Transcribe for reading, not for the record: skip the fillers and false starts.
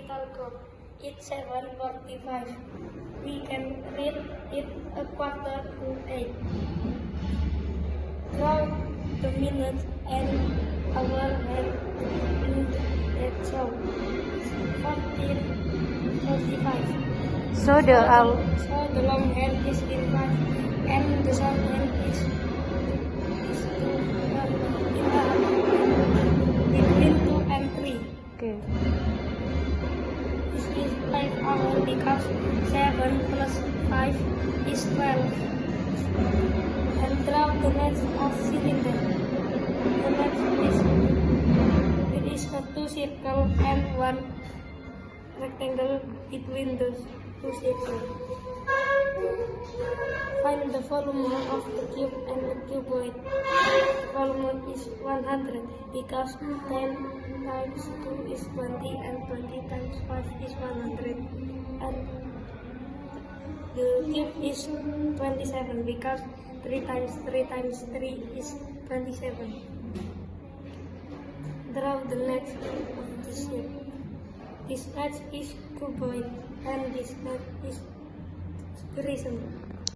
spherical curve. It's 7:45. We can read it a quarter to 8. Draw the minutes and hour hand in that show. 14:45. So the So the long hand is in 5 and the short hand is between 2 and 3. okay. This is 5 hours because 7 plus 5 is 12. And draw the length of cylinder. The length is a 2 circle and 1 rectangle between the 2 circles. Find the volume of the cube and the cuboid. Volume is 100 because 10 times 2 is 20 and 20 times 5 is 100. And the cube is 27 because 3 times 3 times 3 is 27. Draw the next of this shape. This edge is cuboid and this edge is prism.